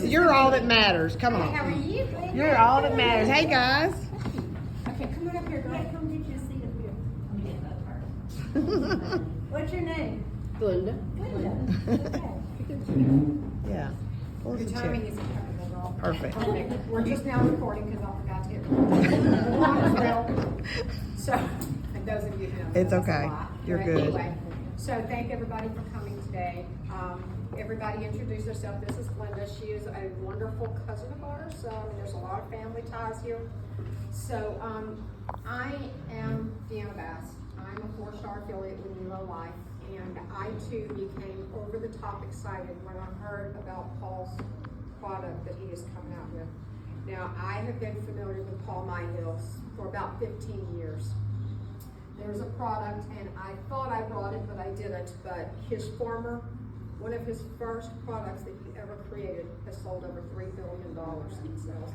you're all that matters. Come Hey, how are on. you? You're all that matters. Hey, guys. Okay, come on up here, girl. Come get you a seat up here. What's your name? Glenda. Glenda. Yeah. What was Your the chair? timing is impeccable, girl. Perfect. We're just now recording because I forgot to hit. So, and those of you who know. It's that's a okay. lot. You're But good. Anyway, so thank everybody for coming today. Everybody introduce herself. This is Glenda. She is a wonderful cousin of ours. So, I mean, there's a lot of family ties here. So, I am Deanna Bass. I'm a 4-star affiliate with Nilo Life. And I too became over the top excited when I heard about Paul's product that he is coming out with. Now, I have been familiar with Paul Myhills for about 15 years. There's a product, and I thought I brought it, but I didn't. But one of his first products that he ever created has sold over $3 billion in sales.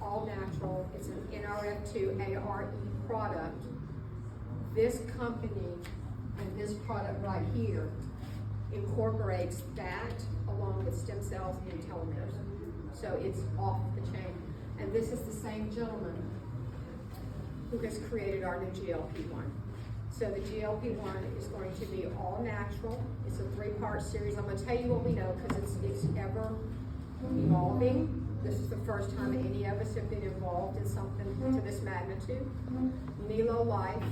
All natural. It's an NRF2 ARE product. This company and this product right here incorporates that along with stem cells and telomeres. So it's off the chain. And this is the same gentleman who has created our new GLP-1. So the GLP-1 is going to be all natural. It's a 3-part series. I'm going to tell you what we know because it's ever evolving. This is the first time any of us have been involved in something to this magnitude. Nilo Life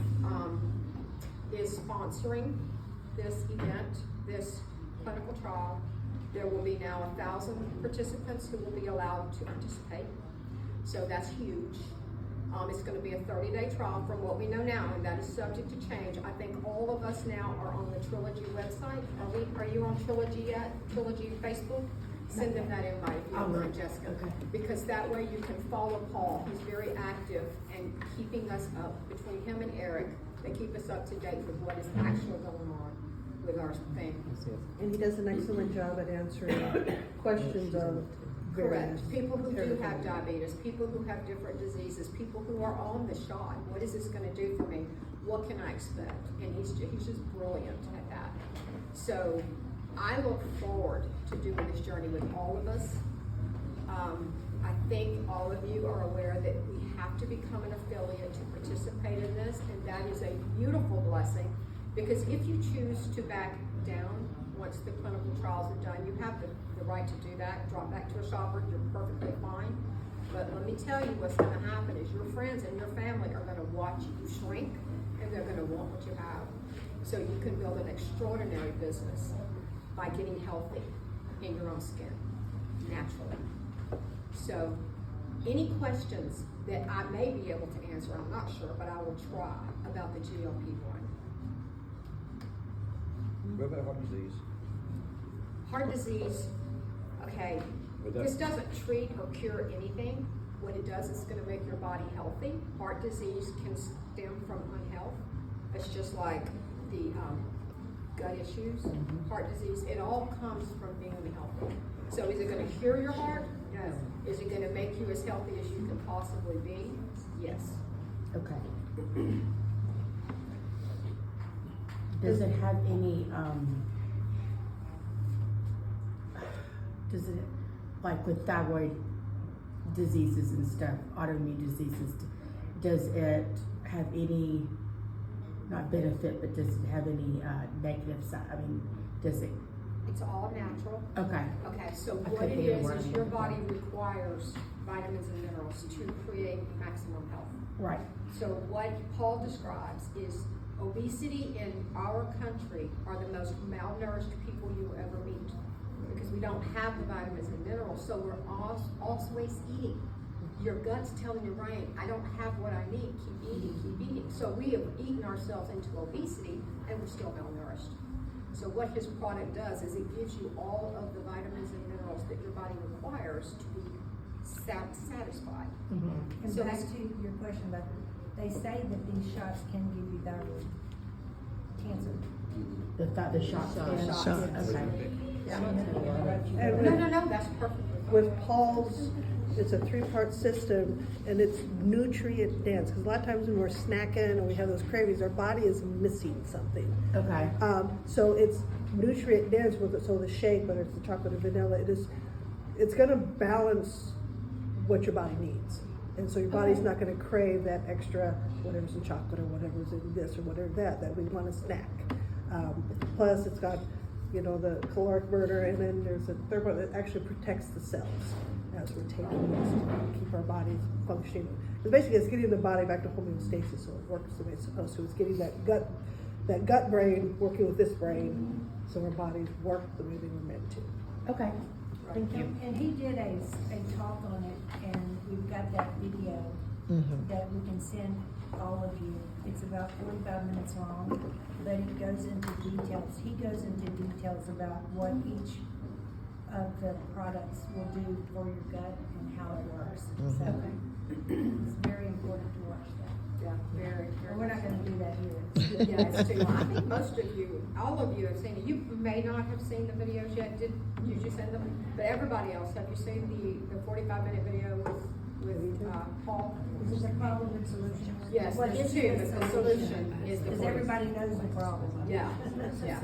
is sponsoring this event, this clinical trial. There will be now 1,000 participants who will be allowed to participate. So that's huge. It's going to be a 30-day trial from what we know now, and that is subject to change. I think all of us now are on the Trilogy website. Are you on Trilogy yet? Trilogy Facebook? Send them that invite if you want, Jessica. Okay. Because that way you can follow Paul. He's very active and keeping us up between him and Eric. They keep us up to date with what is actually going on with our thing. And he does an excellent job at answering questions of various. Correct. People who do have diabetes, people who have different diseases, people who are on the shot. What is this going to do for me? What can I expect? And he's just brilliant at that. So I look forward to doing this journey with all of us. I think all of you are aware that we have to become an affiliate to participate in this, and that is a beautiful blessing, because if you choose to back down once the clinical trials are done, you have the right to do that, drop back to a shopper, you're perfectly fine. But let me tell you what's going to happen is your friends and your family are going to watch you shrink, and they're going to want what you have. So you can build an extraordinary business by getting healthy in your own skin, naturally. So, any questions that I may be able to answer, I'm not sure, but I will try, about the GLP-1. What about heart disease? Heart disease, okay, this doesn't treat or cure anything. What it does is going to make your body healthy. Heart disease can stem from unhealth. It's just like the gut issues, heart disease. It all comes from being unhealthy. So is it going to cure your heart? No. Is it going to make you as healthy as you can possibly be? Yes. Okay. Does it have any, does it, like with thyroid diseases and stuff, autoimmune diseases, does it have any, not benefit, but does it have any negative side? I mean, does it? It's all natural. Okay. Okay, so I what could it be is aware. your body requires vitamins and minerals to create maximum health. Right. So what Paul describes is obesity in our country are the most malnourished people you will ever meet, because we don't have the vitamins and minerals, so we're always eating. Your gut's telling your brain, I don't have what I need, keep eating, keep eating. So we have eaten ourselves into obesity and we're still malnourished. So what his product does is it gives you all of the vitamins and minerals that your body requires to be satisfied. Mm-hmm. And So back this- to your question about, they say that these shots can give you thyroid cancer. The shots. Shots. Okay. No, that's perfect. With Paul's, it's a 3-part system, and it's nutrient dense, because a lot of times when we're snacking and we have those cravings, our body is missing something. Okay. So it's nutrient dense with it, so the shake, whether it's the chocolate or vanilla, it's gonna balance what your body needs. And so your body's not gonna crave that extra, whatever's in chocolate or whatever's in this or whatever that we wanna snack. Plus it's got, you know, the caloric burner, and then there's a third one that actually protects the cells as we're taking this to keep our bodies functioning. Because basically it's getting the body back to homeostasis so it works the way it's supposed to. It's getting that gut brain working with this brain so our bodies work the way they were meant to. Okay, thank you. And he did a talk on it, and we've got that video that we can send all of you. It's about 45 minutes long, but it goes into details. He goes into details about what each of the products will do for your gut and how it works. So it's very important to watch that. Yeah, very, very. But we're not gonna do that here. Yeah, it's too long. I think most of you, all of you have seen it. You may not have seen the videos yet. Did you send them? But everybody else, have you seen the 45-minute video with Paul? Is it a problem and solution? Yes, Well, there's this two, is but the solution is the Because 40. everybody knows the problem. Yeah, yeah.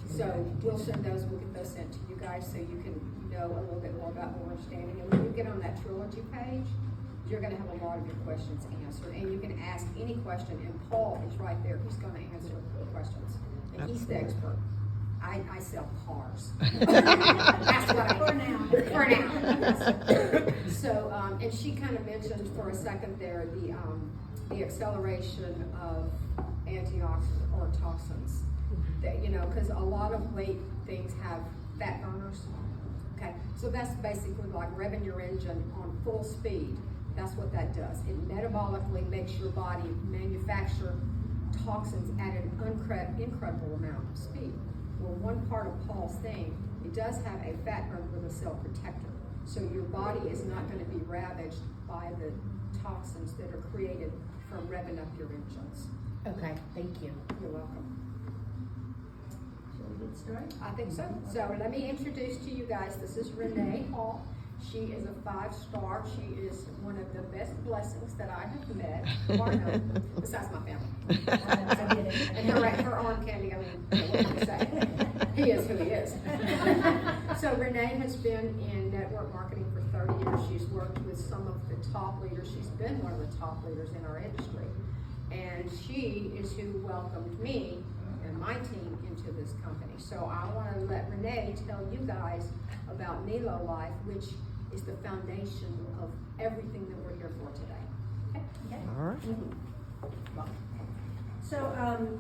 So we'll send those, we'll get those sent to you guys so you can know a little bit more about more understanding. And when you get on that Trilogy page, you're gonna have a lot of your questions answered. And you can ask any question, and Paul is right there. He's gonna answer the questions. And he's the expert. I sell cars. That's what I For now. For now. So, and she kind of mentioned for a second there, the acceleration of antioxidant or toxins. That, you know, because a lot of weight things have fat burners. Okay, so that's basically like revving your engine on full speed. That's what that does. It metabolically makes your body manufacture toxins at an incredible amount of speed. Well, one part of Paul's thing, it does have a fat burner with a cell protector. So your body is not going to be ravaged by the toxins that are created from revving up your engines. Okay, thank you. You're welcome. Shall we get started? I think so. So let me introduce to you guys, this is Renee Hall. She is a 5-star. She is one of the best blessings that I have met, or known, besides my family. I get it. And her arm candy, I mean, what can you say? He is who he is. So Renee has been in network marketing for 30 years. She's worked with some of the top leaders. She's been one of the top leaders in our industry. And she is who welcomed me and my team into this company. So I want to let Renee tell you guys about Nilo Life, which is the foundation of everything that we're here for today. Okay? All right. So,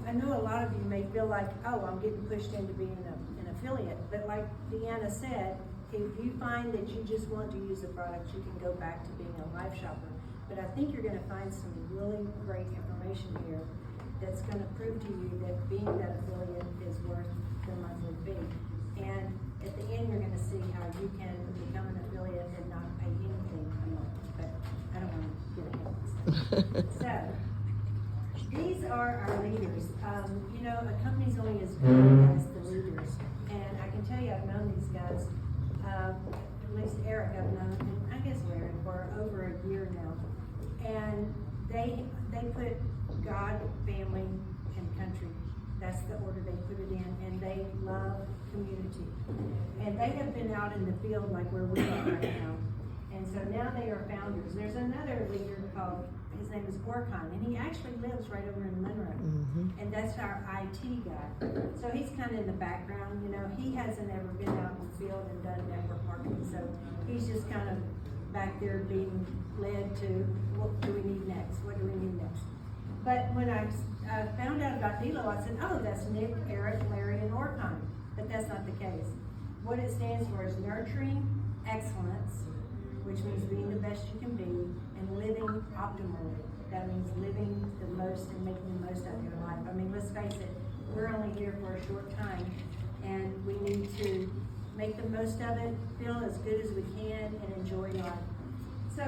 I know a lot of you may feel like, oh, I'm getting pushed into being an affiliate, but like Deanna said, if you find that you just want to use the product, you can go back to being a live shopper. But I think you're gonna find some really great information here that's gonna prove to you that being that affiliate is worth the monthly fee. And at the end, you're gonna see how you can become an affiliate and not pay anything a month, but I don't wanna get ahead of myself. So, these are our leaders. You know, a company's only as good as the leaders. And I can tell you, I've known these guys, at least Eric I've known, and I guess Larry, for over a year now. And they put God, family, and country. That's the order they put it in, and they love community. And they have been out in the field like where we are right now. And so now they are founders. There's another leader called, his name is Orkan, and he actually lives right over in Monroe. And that's our IT guy. So he's kind of in the background, you know. He hasn't ever been out in the field and done network marketing, so he's just kind of back there being led to, what do we need next? What do we need next? But when I found out about Nilo, I said, oh, that's Nick, Eric, Larry, and Orkan. But that's not the case. What it stands for is nurturing excellence, which means being the best you can be, and living optimally. That means living the most and making the most out of your life. I mean, let's face it, we're only here for a short time, and we need to make the most of it, feel as good as we can, and enjoy life. So,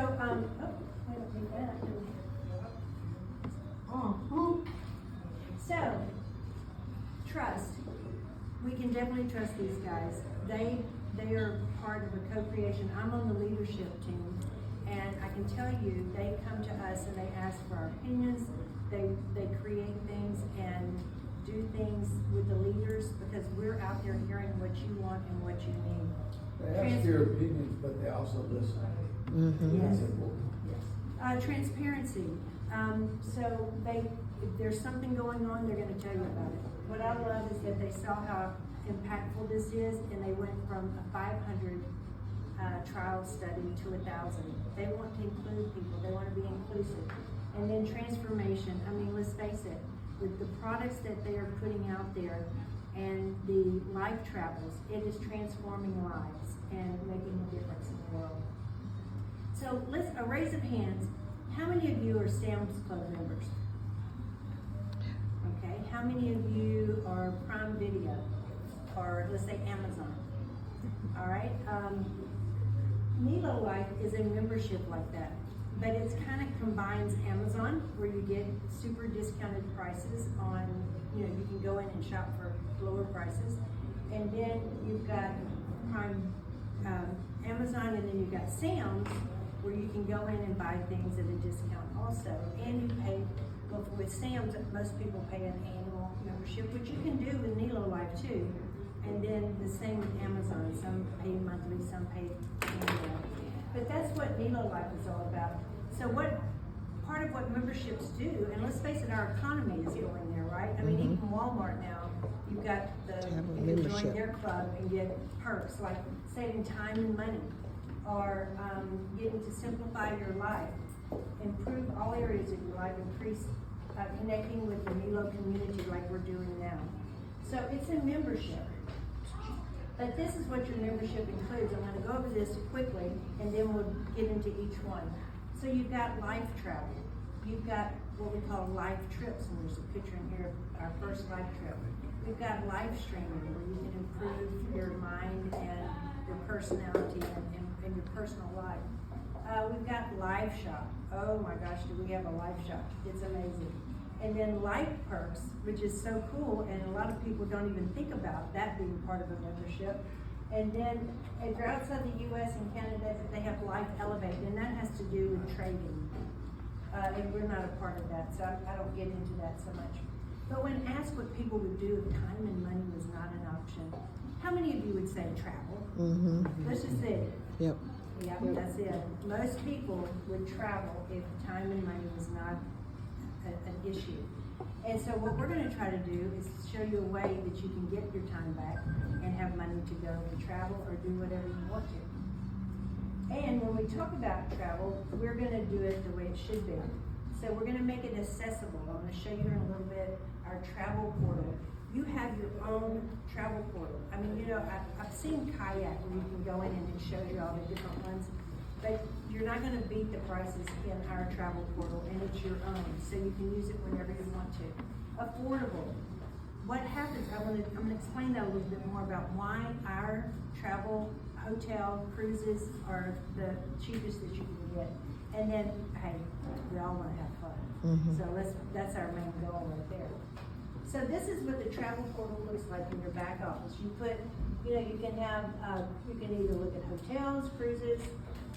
So, trust. We can definitely trust these guys. They are part of a co-creation. I'm on the leadership team, and I can tell you, they come to us and they ask for our opinions. They create things and do things with the leaders because we're out there hearing what you want and what you need. They ask your opinions, but they also listen. Mm-hmm. Yes. That's important. Transparency. So if there's something going on, they're gonna tell you about it. What I love is that they saw how impactful this is, and they went from a 500 trial study to 1,000. They want to include people. They want to be inclusive. And then transformation. I mean, let's face it, with the products that they are putting out there and the life travels, it is transforming lives and making a difference in the world. So let's, a raise of hands. How many of you are Sam's Club members? Okay, how many of you are Prime Video, or let's say Amazon? All right, Nilo Life is a membership like that, but it's kind of combines Amazon, where you get super discounted prices on, you know, you can go in and shop for lower prices, and then you've got Prime, Amazon, and then you've got Sam's, where you can go in and buy things at a discount also, and you pay, well, with Sam's, most people pay an annual membership, which you can do with Nilo Life too, and then the same with Amazon, some pay monthly, some pay annual. But that's what Nilo Life is all about. So what, part of what memberships do, and let's face it, our economy is going there, right? I mean, even Walmart now, you've got the, you can join their club and get perks, like saving time and money, or getting to simplify your life, improve all areas of your life, increase connecting with the Nilo community like we're doing now. So it's a membership. But this is what your membership includes. I'm gonna go over this quickly, and then we'll get into each one. So you've got life travel. You've got what we call life trips, and there's a picture in here of our first life trip. We've got live streaming, where you can improve your mind and your personality and your personal life. We've got live shop. Oh my gosh, do we have a live shop? It's amazing. And then life perks, which is so cool, and a lot of people don't even think about that being part of a membership. And then if you're outside the US and Canada, they have Life Elevate, and that has to do with trading. And we're not a part of that, so I don't get into that so much. But when asked what people would do if time and money was not an option, how many of you would say travel? Let's just say it. Yep. Yeah, that's it. Most people would travel if time and money was not an issue. And so what we're gonna try to do is show you a way that you can get your time back and have money to go and travel or do whatever you want to. And when we talk about travel, we're gonna do it the way it should be. So we're gonna make it accessible. I'm gonna show you in a little bit our travel portal. You have your own travel portal. I mean, you know, I've seen Kayak where you can go in and it shows you all the different ones, but you're not gonna beat the prices in our travel portal, and it's your own, so you can use it whenever you want to. Affordable. What happens, I'm gonna explain that a little bit more about why our travel, hotel, cruises are the cheapest that you can get. And then, hey, we all wanna have fun. So that's our main goal right there. So this is what the travel portal looks like in your back office. You put, you know, you can have, you can either look at hotels, cruises,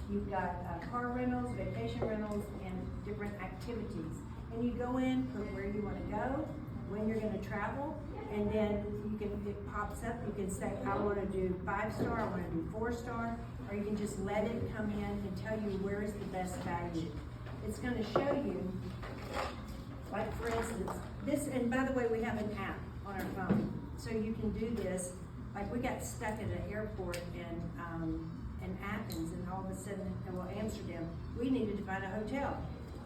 you've got car rentals, vacation rentals, and different activities. And you go in, put where you wanna go, when you're gonna travel, and then you can, it pops up, you can say, I wanna do 5-star, I wanna do 4-star, or you can just let it come in and tell you where is the best value. It's gonna show you, like for instance, this, and by the way, we have an app on our phone, so you can do this. Like we got stuck at an airport in Athens, and all of a sudden, well, Amsterdam, we needed to find a hotel.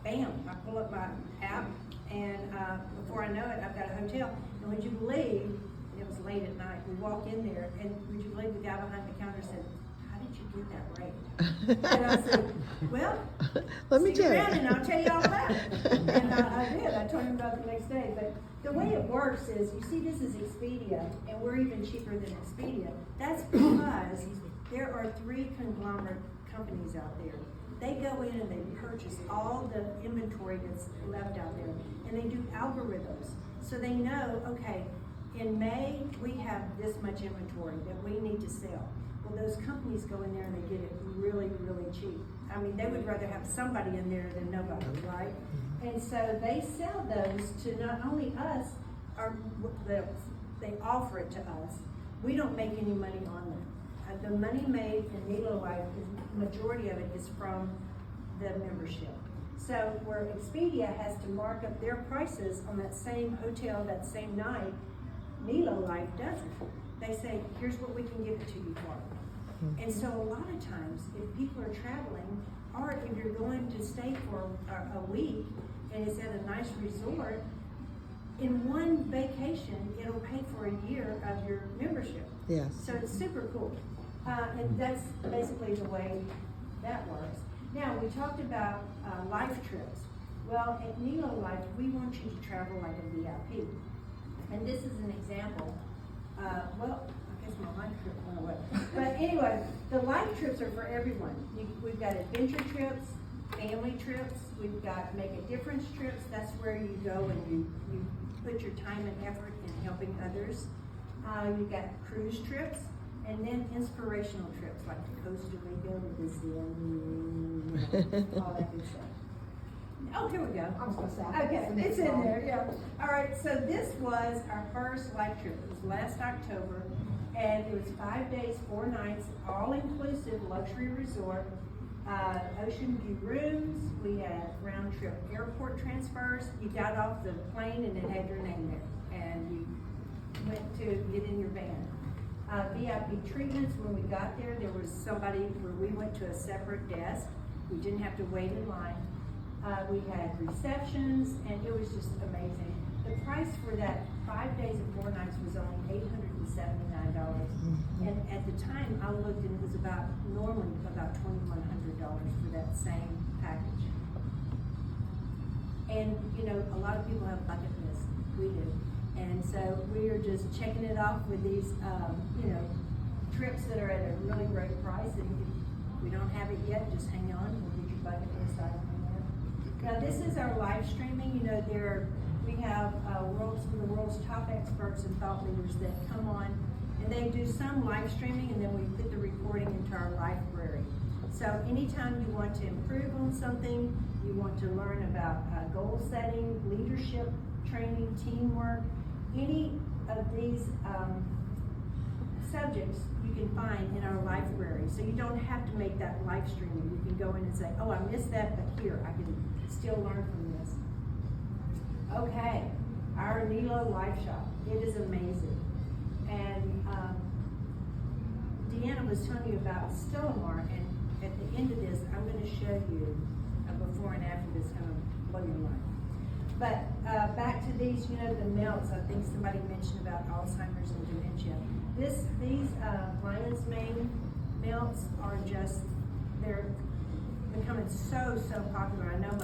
Bam, I pull up my app, and before I know it, I've got a hotel. And would you believe, it was late at night, we walk in there, and would you believe the guy behind the counter said, how did you get that rate? And I said, well, Let me stick tell around you. and I'll tell you all about it. And I did, I told him about it the next day. But the way it works is, you see this is Expedia, and we're even cheaper than Expedia. That's because there are 3 conglomerate companies out there. They go in and they purchase all the inventory that's left out there, and they do algorithms. So they know, okay, in May, we have this much inventory that we need to sell. Well, those companies go in there and they get it really, really cheap. I mean, they would rather have somebody in there than nobody, right? And so they sell those to not only us, or they offer it to us. We don't make any money on them. the money made in Nilo Life, majority of it is from the membership. So where Expedia has to mark up their prices on that same hotel that same night, Nilo Life doesn't. They say, here's what we can give it to you for. And so a lot of times, if people are traveling, or if you're going to stay for a week and it's at a nice resort, in one vacation, it'll pay for a year of your membership. Yes. So it's super cool. And that's basically the way that works. Now, we talked about life trips. Well, at Nilo Life, we want you to travel like a VIP. And this is an example. Well, I guess my life trip went away. But anyway, the life trips are for everyone. We've got adventure trips, family trips, we've got make a difference trips. That's where you go and you put your time and effort in helping others. You've got cruise trips, and then inspirational trips like the Costa Rica, the Zen, all that good stuff. Oh, here we go. I was gonna say. Okay, it's in there, yeah. All right, so this was our first life trip. It was last October, and it was 5 days, 4 nights, all-inclusive luxury resort, ocean view rooms. We had round-trip airport transfers. You got off the plane and it had your name there, and you went to get in your van. VIP treatments, when we got there, there was somebody where we went to a separate desk. We didn't have to wait in line. We had receptions, and it was just amazing. The price for that 5 days and 4 nights was only $879. And at the time, I looked, and it was normally about $2,100 for that same package. And, you know, a lot of people have bucket lists. We do. And so we are just checking it off with these, you know, trips that are at a really great price. And if we don't have it yet, just hang on. We'll get your bucket list item in there. Now, this is our live streaming. You know, we have some of the world's top experts and thought leaders that come on, and they do some live streaming, and then we put the recording into our library. So anytime you want to improve on something, you want to learn about goal setting, leadership training, teamwork, any of these subjects you can find in our library. So you don't have to make that live streaming. You can go in and say, oh, I missed that, but here, I can still learn from this. Okay, our Nilo Life Shop. It is amazing. And Deanna was telling you about Stellamar, and at the end of this, I'm going to show you a before and after this kind of blow your mind. But back to these, you know, the melts. I think somebody mentioned about Alzheimer's and dementia. These lion's mane melts are just, they're becoming so popular. I know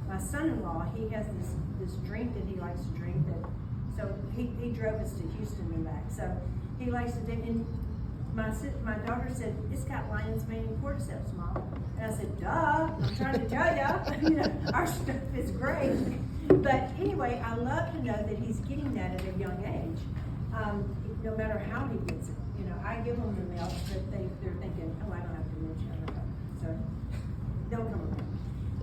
my son-in-law, he has this drink that he likes to drink that, so he drove us to Houston and back. So he likes to drink, and my daughter said, it's got lion's mane and cordyceps, Mom. And I said, duh, I'm trying to tell you, you know, our stuff is great. But anyway, I love to know that he's getting that at a young age, no matter how he gets it. You know, I give them the milk, but they're thinking, oh, I don't have dementia. So don't come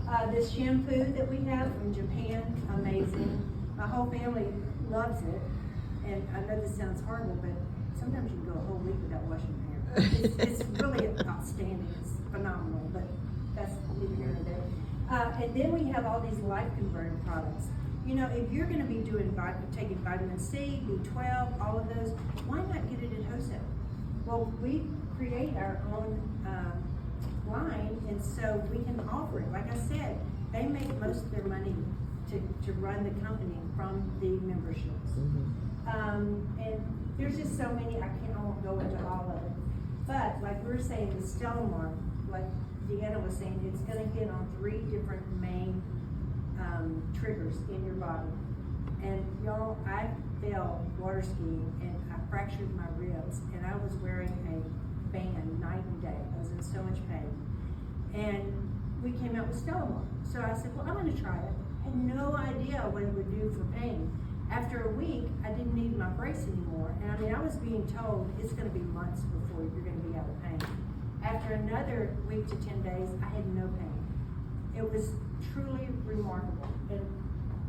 around. This shampoo that we have from Japan, amazing. My whole family loves it. And I know this sounds horrible, but sometimes you can go a whole week without washing your hair. It's really outstanding. It's phenomenal, but that's neither here nor there. And then we have all these life converting products. You know, if you're going to be taking vitamin C, B12, all of those, why not get it at wholesale? Well, we create our own line, and so we can offer it. Like I said, they make most of their money to run the company from the memberships. And there's just so many, I won't go into all of it. But like we were saying, the Stellamar, like Deanna was saying, it's going to hit on 3 different main triggers in your body. And y'all, I fell water skiing and I fractured my ribs, and I was wearing a band night and day. I was in so much pain. And we came out with Stellamar. So I said, well, I'm going to try it. I had no idea what it would do for pain. After a week, I didn't need my brace anymore. And I mean, I was being told it's going to be months before you're going to be out of pain. After another week to 10 days, I had no pain. It was truly remarkable and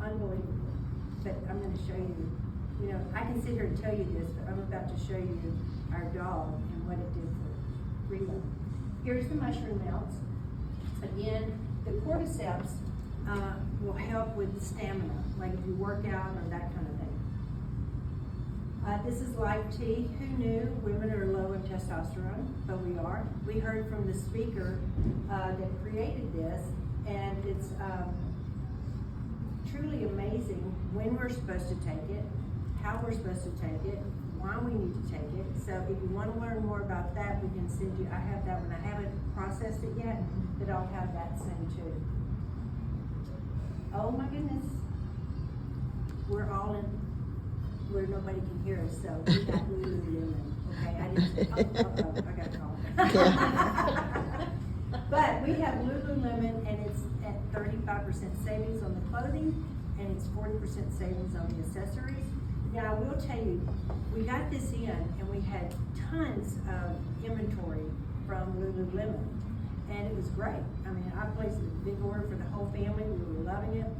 unbelievable. But I'm going to show you, you know, I can sit here and tell you this, but I'm about to show you our dog and what it did for us. reload. Here's the mushroom melts. Again, the cordyceps will help with stamina, like if you work out or that kind of thing. This is Life Tea. Who knew women are low in testosterone? But we are. We heard from the speaker that created this, and it's truly amazing when we're supposed to take it, how we're supposed to take it, why we need to take it. So if you want to learn more about that, we can send you, I have that one. I haven't processed it yet, but I'll have that sent too. Oh my goodness. We're all in, where nobody can hear us, so we got Lululemon. Okay, I didn't, I got called. But we have Lululemon, and it's at 35% savings on the clothing, and it's 40% savings on the accessories. Now, I will tell you, we got this in, and we had tons of inventory from Lululemon, and it was great. I mean, I placed a big order for the whole family. We were loving it.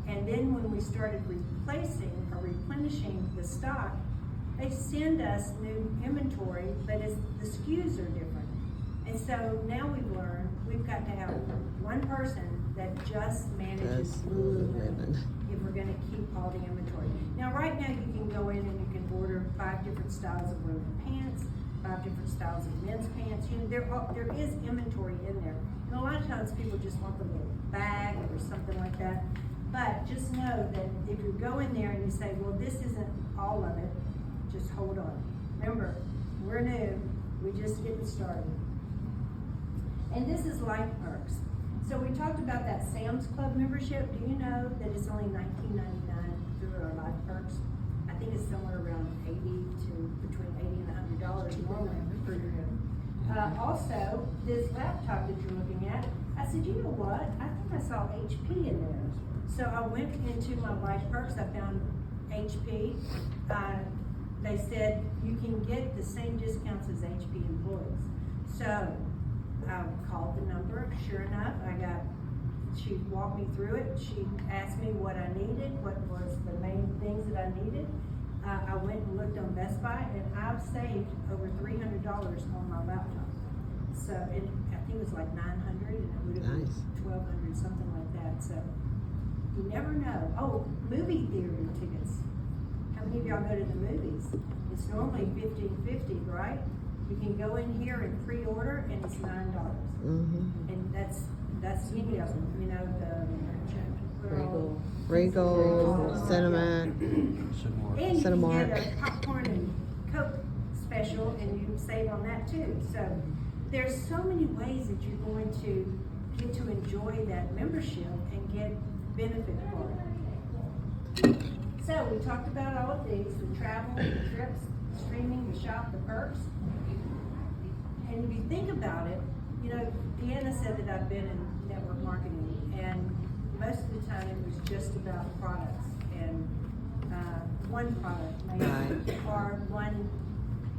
And then when we started replacing or replenishing the stock, they send us new inventory, but the SKUs are different. And so now we've learned we've got to have one person that just manages Lululemon if we're gonna keep all the inventory. Now, right now, you can go in and you can order 5 different styles of women's pants, 5 different styles of men's pants. You know, there is inventory in there. And a lot of times people just want the little bag or something like that. But just know that if you go in there and you say, well, this isn't all of it, just hold on. Remember, we're new, we just getting started. And this is Life Perks. So we talked about that Sam's Club membership. Do you know that it's only $19.99 through our Life Perks? I think it's somewhere around $80 to between $80 and $100 normally per year. Also, this laptop that you're looking at, I said, you know what? I think I saw HP in there. So I went into my Life Perks, I found HP. They said you can get the same discounts as HP employees. So I called the number, sure enough, she walked me through it. She asked me what I needed, what was the main things that I needed. I went and looked on Best Buy, and I've saved over $300 on my laptop. So I think it was like $900, and it would have been $1,200, something like that. So you never know. Oh, movie theater tickets. How many of y'all go to the movies? It's normally $15.50, right? You can go in here and pre-order, and it's $9. And that's any of them. You know, the Regal, Cinnamon. and you Cinemark. can get a popcorn and Coke special, and you save on that too. So there's so many ways that you're going to get to enjoy that membership and get benefit for it. So we talked about all of these: the travel, the trips, the streaming, the shop, the perks. And if you think about it, you know, Deanna said that I've been in network marketing, and most of the time it was just about products and one product maybe, or one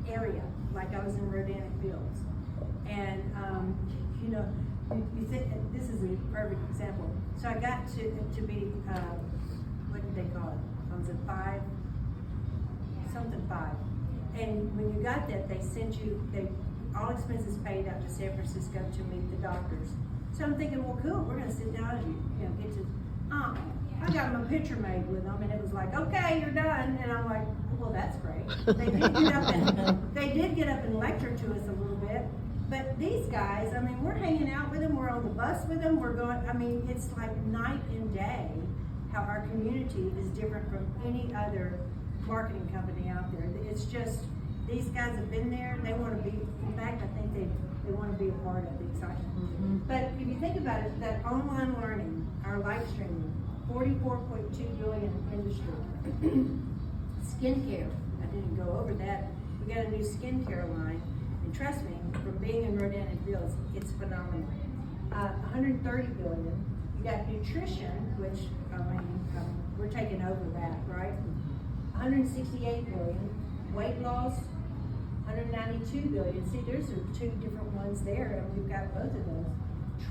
area. Like I was in Rodanic Fields, and you know, you think this is a perfect example. So I got to be what did they call it? Was it 5? Something 5. And when you got that, they sent you all expenses paid out to San Francisco to meet the doctors. So I'm thinking, well, cool, we're gonna sit down and get to, I got my picture made with them, and it was like, okay, you're done. And I'm like, well, that's great. They did get up and lecture to us a little bit. But these guys, I mean, we're hanging out with them, we're on the bus with them, we're going, I mean, it's like night and day how our community is different from any other marketing company out there. It's just, these guys have been there, they want to be, in fact, I think they want to be a part of the excitement. But if you think about it, that online learning, our live streaming, 44.2 billion industry. Skincare, I didn't go over that. We got a new skincare line, and trust me, from being in Rodanic Fields, it's phenomenal. 130 billion. You got nutrition, which, I mean, we're taking over that, right? 168 billion. Weight loss, 192 billion. See, there's 2 different ones there, and we've got both of those.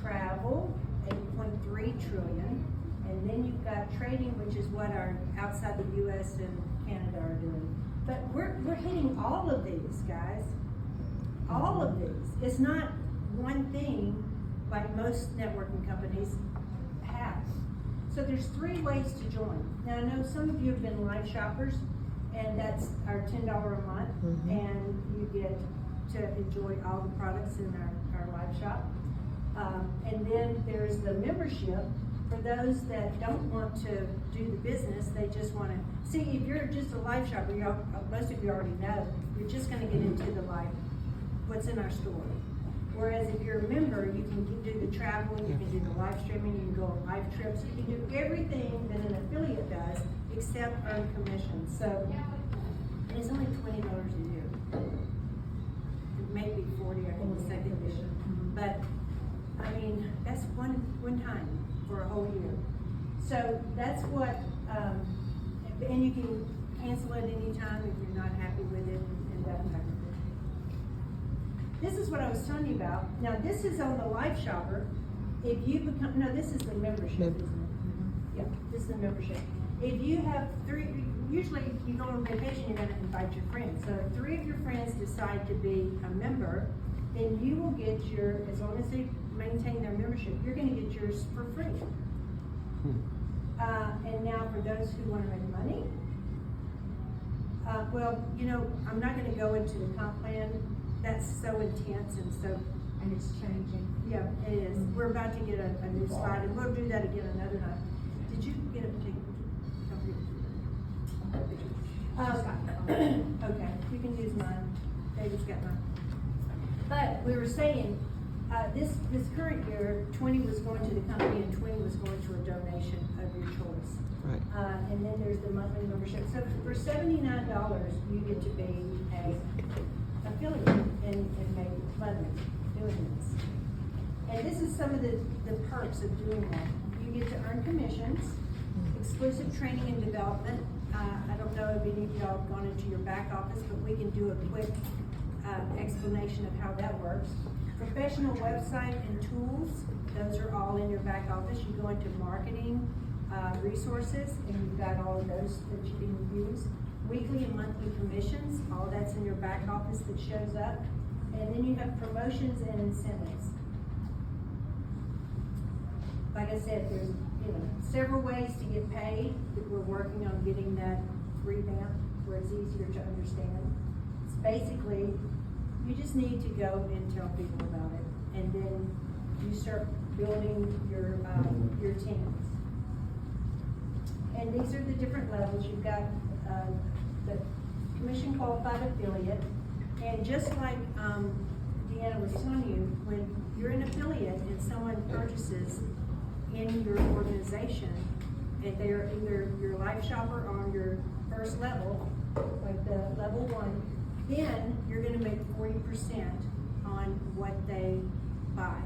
Travel, 8.3 trillion. And then you've got trading, which is what our outside the U.S. and Canada are doing. But we're hitting all of these, guys. all of these. It's not one thing like most networking companies have. So there's 3 ways to join. Now, I know some of you have been live shoppers, and that's our $10 a month, Mhm. and you get to enjoy all the products in our live shop. And then there's the membership for those that don't want to do the business, they just wanna, see, if you're just a live shopper, most of you already know, you're just gonna get into the live, what's in our store. Whereas if you're a member, you can do the travel, you can do the live streaming, you can go on live trips, you can do everything that an affiliate does, except earn commissions. So, and it's only $20 a year. It may be 40, I think, the second year. But, I mean, that's one time for a whole year. So that's what, and you can cancel it anytime if you're not happy with it and that type of thing. This is what I was telling you about. Now, this is on the live shopper. If you become, no, this is the membership, isn't it? Yeah, this is the membership. If you have 3, usually you go on vacation, you're gonna invite your friends. So if 3 of your friends decide to be a member, then you will get your, as long as they maintain their membership, you're gonna get yours for free. And now for those who wanna make money, well, you know, I'm not gonna go into the comp plan. That's so intense and so. And it's changing. Yeah, it is. We're about to get a new slide, and we'll do that again another night. Did you get a particular? Okay, you can use mine. David's got mine. But we were saying, this current year, 20 was going to the company and 20 was going to a donation of your choice. Right. And then there's the monthly membership. So for $79, you get to be a affiliate and make money doing this. And this is some of the perks of doing that. You get to earn commissions, exclusive training and development. I don't know if any of y'all have gone into your back office, but we can do a quick explanation of how that works. Professional website and tools, those are all in your back office. You go into marketing resources, and you've got all of those that you can use. Weekly and monthly commissions, all that's in your back office that shows up. And then you have promotions and incentives. Like I said, there's, you know, several ways to get paid. We're working on getting that revamped where it's easier to understand. It's basically, you just need to go and tell people about it, and then you start building your teams. And these are the different levels. You've got the commission qualified affiliate, and just like Deanna was telling you, when you're an affiliate and someone purchases in your organization, and they're either your live shopper or on your first level, like the level 1, then you're gonna make 40% on what they buy.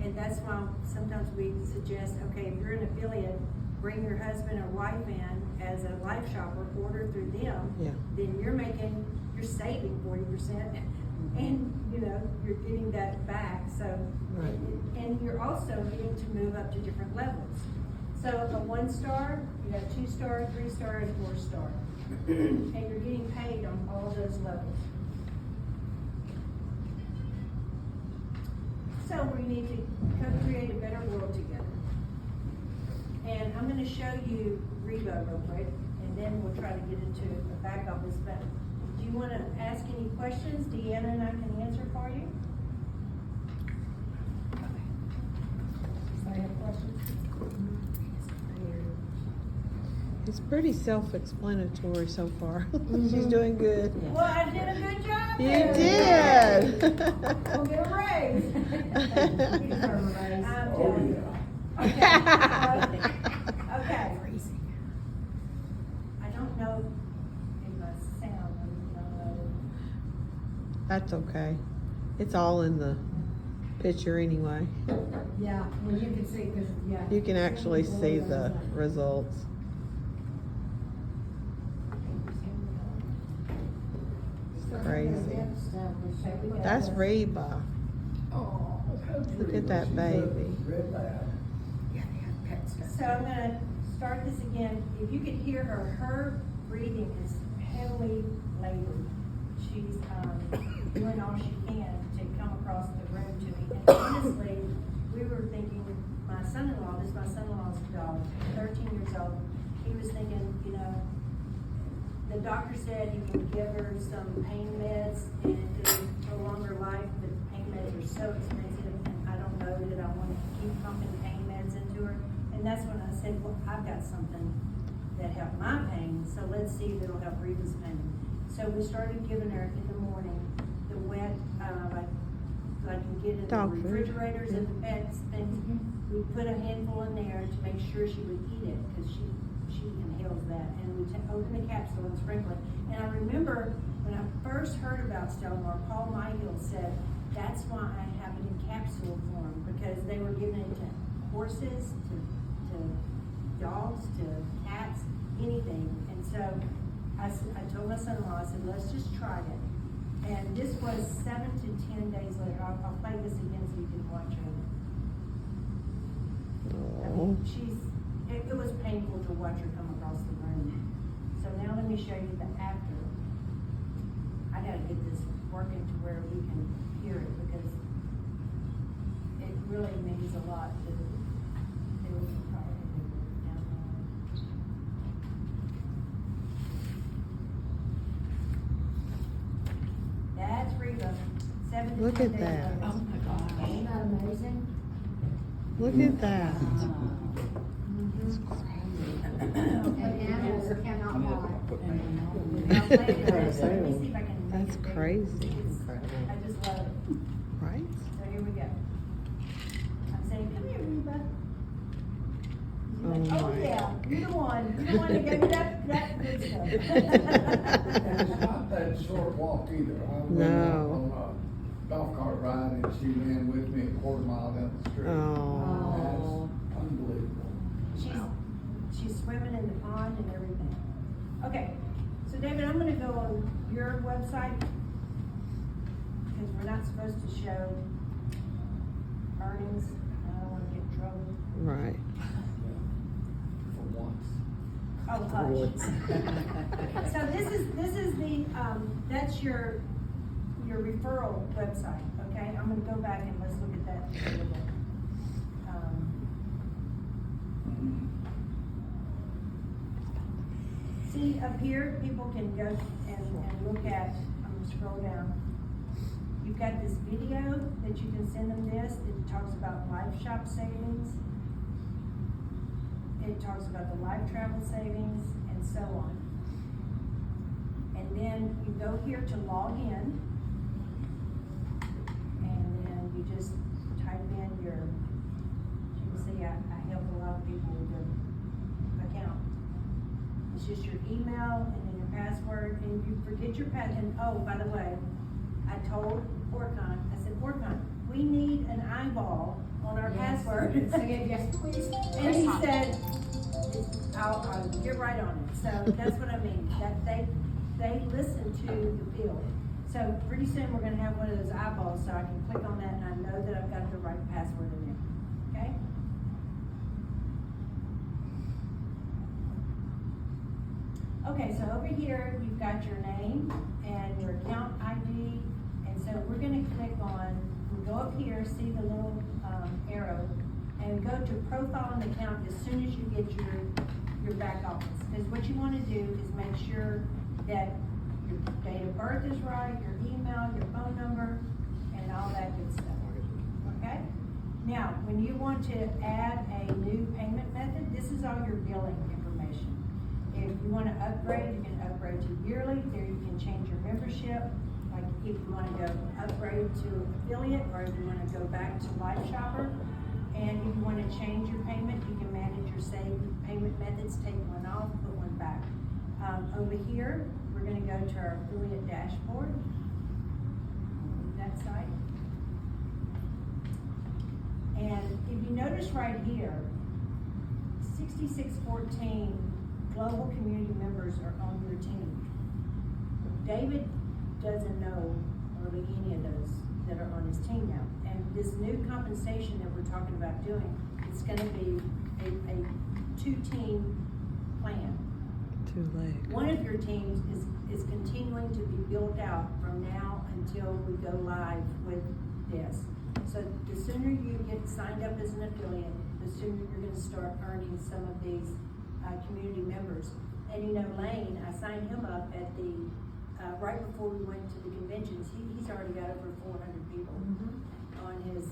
And that's why sometimes we suggest, okay, if you're an affiliate, bring your husband or wife in as a live shopper, order through them, Yeah. then you're saving 40%, and you know, you're getting that back, so. Right. And you're also getting to move up to different levels. So a 1-star, you got 2-star, 3-star, and 4-star. And you're getting paid on all those levels. So we need to co-create a better world together. And I'm gonna show you Revo real quick, and then we'll try to get into the back office. But do you wanna ask any questions? Deanna and I can answer for you. Anybody have questions? It's pretty self-explanatory so far. She's doing good. Well, I did a good job You there. did. We'll get a raise. I'm Oh, telling you. yeah. Okay. I don't know in my sound, I don't know. That's okay. It's all in the picture anyway. Yeah, well, you can see, cause, yeah. You can actually see the results. Crazy. That's Reba. Oh. Look at that baby. Red lab. Yeah, they have pet stuff. So I'm gonna start this again. If you could hear her breathing is heavily labored. She's, doing all she can to come across the room to me. And honestly, we were thinking, my son-in-law, this is my son-in-law's dog, 13 years old, he was thinking, you know, the doctor said he would give her some pain meds and it could prolong her life, but the pain meds are so expensive, and I don't know that I want to keep pumping pain meds into her. And that's when I said, well, I've got something that helped my pain, so let's see if it'll help Reva's pain. So we started giving her in the morning the wet, like you get in the Dog food. refrigerators and the pets things. We put a handful in there to make sure she would eat it, because she inhales that. And we open the capsule and sprinkle it. And I remember when I first heard about Stellamar, Paul Myhill said, that's why I have it in capsule form, because they were giving it to horses, to dogs, to cats, anything. And so I told my son-in-law, I said, let's just try it. And this was 7 to 10 days later. I'll play this again so you can watch her. I mean, it was painful to watch her come across the room. So now let me show you the after. I gotta get this working to where we can hear it, because it really means a lot to the. That's Reba, 7 to Look 10 at days that. later. Oh my gosh. Isn't that amazing? Look at that. And animals cannot lie. I'll play it again. Let me see if I can make That's it big. crazy. I just love it. Right? So here we go. I'm saying, come here, Reba. Oh Oh, my. yeah, you're the one. You're the one that gave me that good And it's stuff. not that short walk either. I went No. on a golf cart ride and she ran with me a quarter mile down the street. Oh. That's unbelievable. She's swimming in the pond and everything. Okay, so David, I'm gonna go on your website, because we're not supposed to show earnings. I don't wanna get in trouble. Right. For once. Oh, hush. So this is the, that's your referral website, okay? I'm gonna go back and let's look at that a little bit. See, up here, people can go and look at, I'm gonna scroll down. You've got this video that you can send them this, it talks about life shop savings. It talks about the life travel savings and so on. And then you go here to log in. And then you just type in your, you can see I help a lot of people with their account. It's just your email and then your password, and you forget your and oh, by the way, I told Orcon, I said, Orcon, we need an eyeball on our password. Yes, please. And he said, I'll get right on it. So that's what I mean, that they listen to the field. So pretty soon, we're gonna have one of those eyeballs, so I can click on that and I know that I've got the right password in there, okay? Okay, so over here, you've got your name and your account ID, and so we're gonna click on, we go up here, see the little arrow, and go to profile and account as soon as you get your back office. Because what you wanna do is make sure that your date of birth is right, your email, your phone number, and all that good stuff, okay? Now, when you want to add a new payment method, this is all your billing information. If you wanna upgrade, you can upgrade to yearly, there you can change your membership, like if you wanna go upgrade to affiliate, or if you wanna go back to Life Shopper. And if you wanna change your payment, you can manage your saved payment methods, take one off, put one back. Over here, we're gonna go to our affiliate dashboard. That site. And if you notice right here, 6614 global community members are on your team. David doesn't know really any of those that are on his team now. And this new compensation that we're talking about doing, it's gonna be a two-team plan. Two leg. One of your teams is continuing to be built out from now until we go live with this. So the sooner you get signed up as an affiliate, the sooner you're gonna start earning some of these, community members. And you know, Lane, I signed him up at the, right before we went to the conventions. He's already got over 400 people on his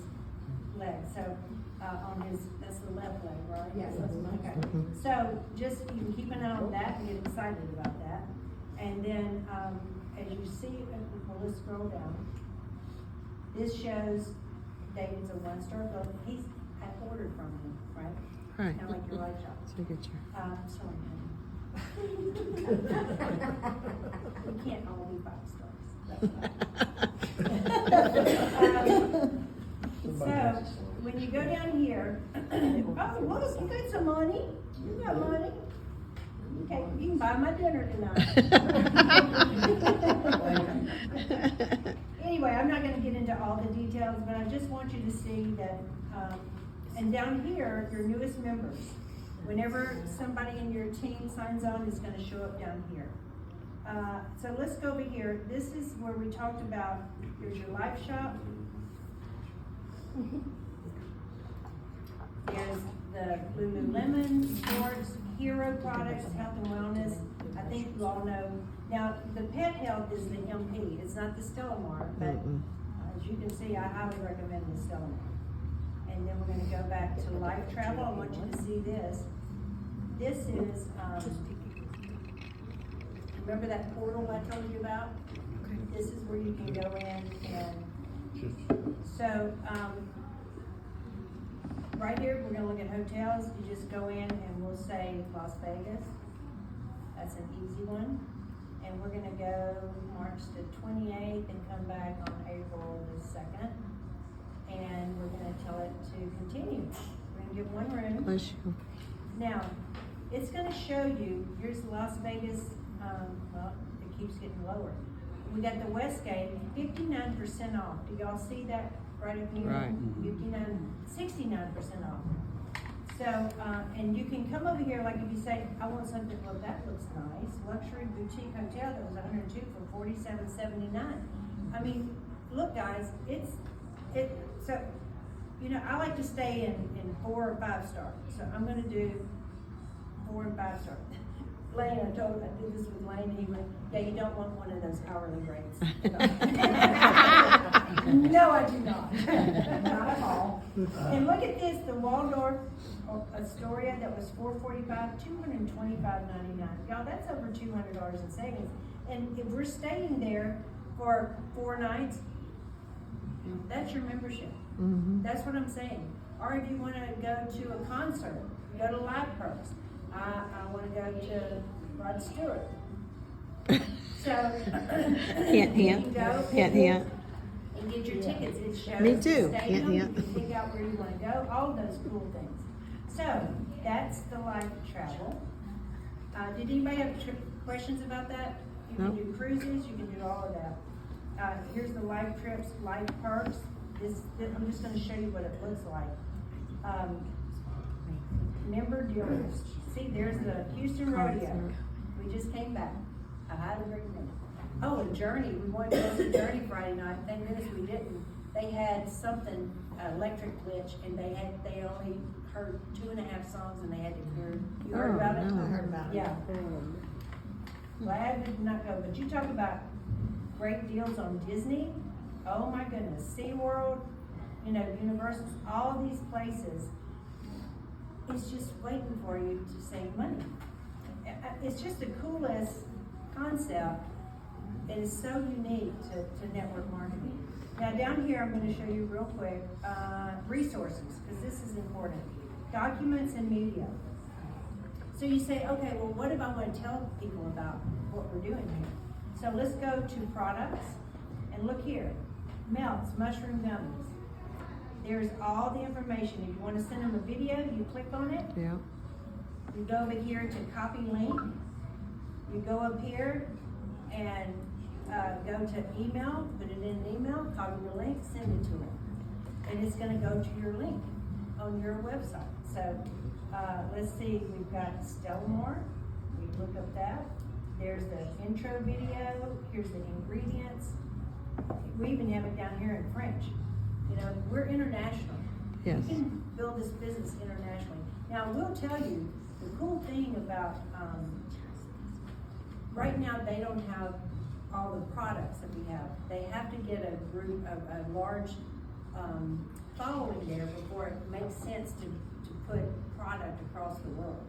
leg, so, on his, that's the left leg, right? Yes, that's my Okay. Mhm. So just, you can keep an eye on that and get excited about that. And then, as you see, well, let's scroll down. This shows David's a one-star builder. I ordered from him, right? Right. Kind of like your life shop. Signature. Sorry, honey. We can't all be 5 stars. So, when you go down here, oh, look, you got some money. You got money. Okay, you can buy my dinner tonight. Anyway, I'm not gonna get into all the details, but I just want you to see that, and down here, your newest members. Whenever somebody in your team signs on, it's gonna show up down here. So let's go over here. This is where we talked about, here's your life shop. There's the Lululemon, sports, hero products, health and wellness. I think you all know. Now, the pet health is the MP. It's not the Stellamar, but as you can see, I highly recommend the Stellamar. And then we're gonna go back to life travel. I want you to see this. This is, remember that portal I told you about? This is where you can go in and, so, right here, we're gonna look at hotels. You just go in and we'll say Las Vegas. That's an easy one. And we're gonna go March the 28th and come back on April the 2nd. And we're gonna tell it to continue. We're gonna give one room. Bless you. Now, it's gonna show you, here's Las Vegas, well, it keeps getting lower. We got the Westgate, 59% off. Do y'all see that right up here? Right. 69% off. So, and you can come over here, like if you say, I want something, well, that looks nice, luxury boutique hotel that was 102 for $47.79. I mean, look guys, so, you know, I like to stay in 4 or 5 star, so I'm gonna do 4 and 5 star. Lane, I did this with Lane, he went, yeah, you don't want one of those hourly rates. No, I do not, not at all. And look at this, the Waldorf Astoria that was $445, $225.99. Y'all, that's over $200 in savings. And if we're staying there for 4 nights, that's your membership. Mm-hmm. That's what I'm saying. Or if you want to go to a concert, go to Live Perks. I want to go to Rod Stewart. So Hint, you hint. can go Hint, hint. and get your tickets. It shows Me the too. stadium. Hint, You hint. can pick out where you want to go. All those cool things. So that's the life travel. Did anybody have questions about that? You can Nope. do cruises. You can do all of that. Here's the life trips, life perks. I'm just going to show you what it looks like. Member dealers. See, there's the Houston Rodeo. We just came back. I highly recommend it. Oh, and Journey. We wanted to go to Journey Friday night. Thank goodness we didn't. They had something, electric glitch, and they only heard 2.5 songs and they had to clear. You heard Oh, about it? no. I heard about it. Yeah. Glad we did not go, but you talk about great deals on Disney. Oh my goodness, SeaWorld, you know, Universal, all these places. It's just waiting for you to save money. It's just the coolest concept. It is so unique to network marketing. Now down here, I'm gonna show you real quick, resources, because this is important. Documents and media. So you say, okay, well, what if I want to tell people about what we're doing here? So let's go to products, and look here, Melts, mushroom gummies. There's all the information. If you want to send them a video, you click on it. Yeah. You go over here to copy link. You go up here and go to email, put it in an email, copy the link, send it to them. And it's gonna go to your link on your website. So, let's see, we've got Stellamore, We look up that, there's the intro video, here's the ingredients. We even have it down here in French. You know, we're international. Yes. We can build this business internationally. Now, I will tell you, the cool thing about, right now, they don't have all the products that we have. They have to get a group of, a large, following there before it makes sense to put product across the world.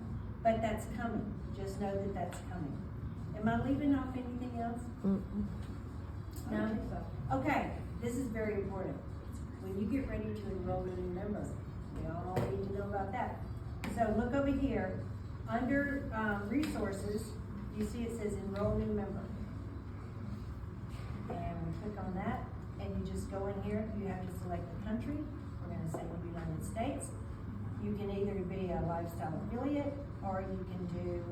But that's coming, just know that that's coming. Am I leaving off anything else? Mm-mm. No? Okay, this is very important. When you get ready to enroll a new member, we all need to know about that. So look over here, under, resources, you see it says enroll new member. And we click on that, and you just go in here, you have to select the country, we're gonna say the United States. You can either be a lifestyle affiliate, or you can do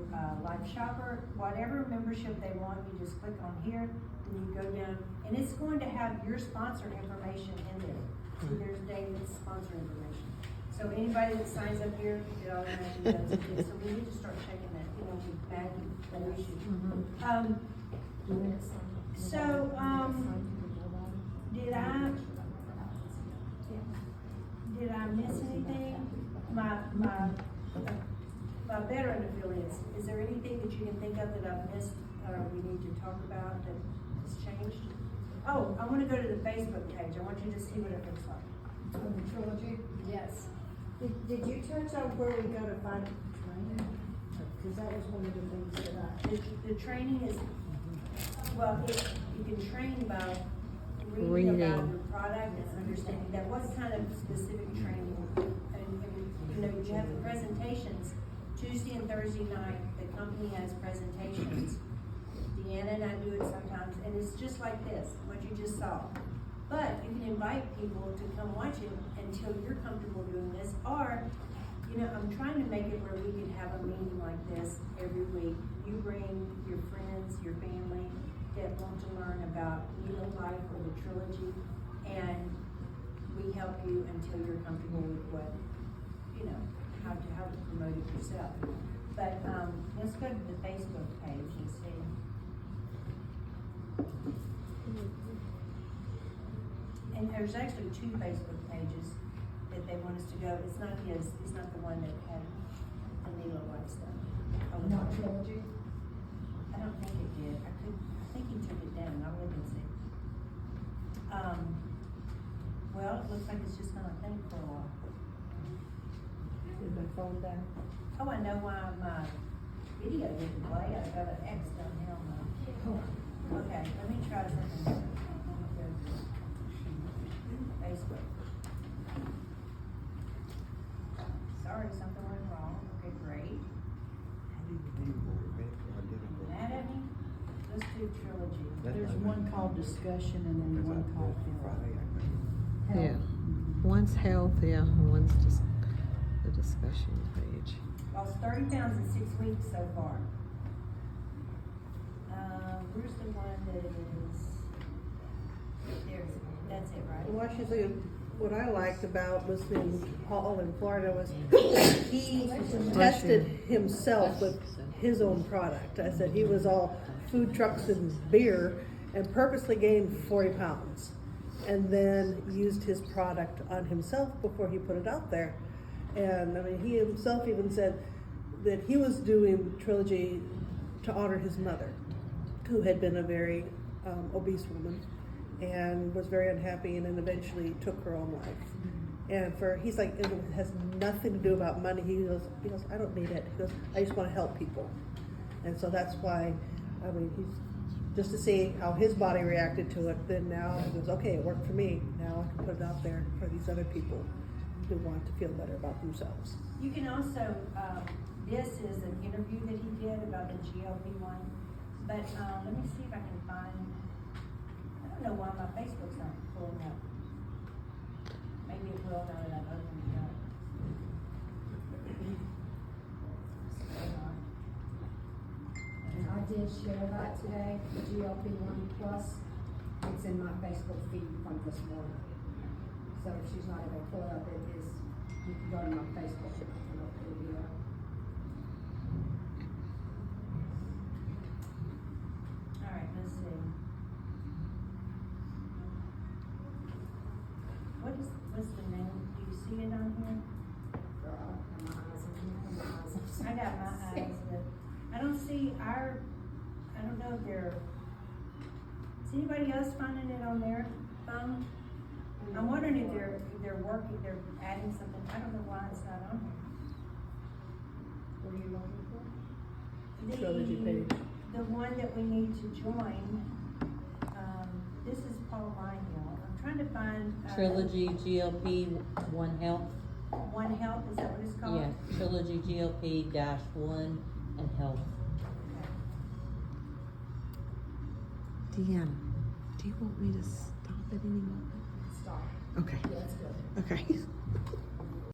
Life Shopper, whatever membership they want, you just click on here, then you go down, and it's going to have your sponsor information in there. See, there's David's sponsor information. So anybody that signs up here, it automatically does it, so we need to start checking that, you know, with Maggie, that issue. Did I miss anything? My veteran affiliates, is there anything that you can think of that I've missed, or we need to talk about that has changed? Oh, I wanna go to the Facebook page, I want you to see what it looks like. On the trilogy? Yes. Did you touch on where we go to find training? Cause that was one of the things that The training is, well, you can train by reading about Reading. the product and understanding that, what kind of specific training. And, you know, you have the presentations, Tuesday and Thursday night, the company has presentations. Deanna and I do it sometimes, and it's just like this, what you just saw. But you can invite people to come watch it until you're comfortable doing this, or, you know, I'm trying to make it where we could have a meeting like this every week. You bring your friends, your family that want to learn about Needle Life or the Trilogy, and we help you until you're comfortable with what, you know, how to promote it yourself. But, let's go to the Facebook page and see. And there's actually 2 Facebook pages that they want us to go. It's not the one that had the Needle Life stuff. Oh, Not trilogy? I don't think it did. I think he took it down. I'll look and see. Well, it looks like it's just gonna think for a while. Is my phone down? Oh, I know why my video didn't play. I got an X down here on my. Okay, let me try something different. Facebook. Sorry, something went wrong. Okay, great. Mad at me? Let's do Trilogy. there's one called discussion and then one called Yeah. One's health, yeah, and one's just the discussion page. Lost 30 pounds in 6 weeks so far. Where's the one that is? There's, that's it, right? Well, actually, what I liked about listening to Paul in Florida was he tested himself with his own product. I said he was all food trucks and beer and purposely gained 40 pounds and then used his product on himself before he put it out there. And I mean, he himself even said that he was doing Trilogy to honor his mother, who had been a very obese woman and was very unhappy and then eventually took her own life. And he's like, it has nothing to do about money. He goes, I don't need it. He goes, I just want to help people. And so that's why, I mean, he's just to see how his body reacted to it. Then now he goes, okay, it worked for me. Now I can put it out there for these other people who want to feel better about themselves. You can also, this is an interview that he did about the GLP-1. But let me see if I can find, I don't know why my Facebook's not pulling up. Maybe it will now that I've opened it up. I did share that today, the GLP-1 plus. It's in my Facebook feed from this morning. So if she's not able to pull it up, it is, you can go to my Facebook and look at the video. know if they're, is anybody else finding it on their phone? I'm wondering if they're working, they're adding something, I don't know why it's not on What are you looking for? here. Trilogy page. The one that we need to join, this is Paul Lyhill, I'm trying to find. Trilogy GLP One Health. One Health, is that what it's called? Yeah, Trilogy GLP dash one and health. Deanna, do you want me to stop it anymore? Stop. Okay, Yeah, that's good. okay.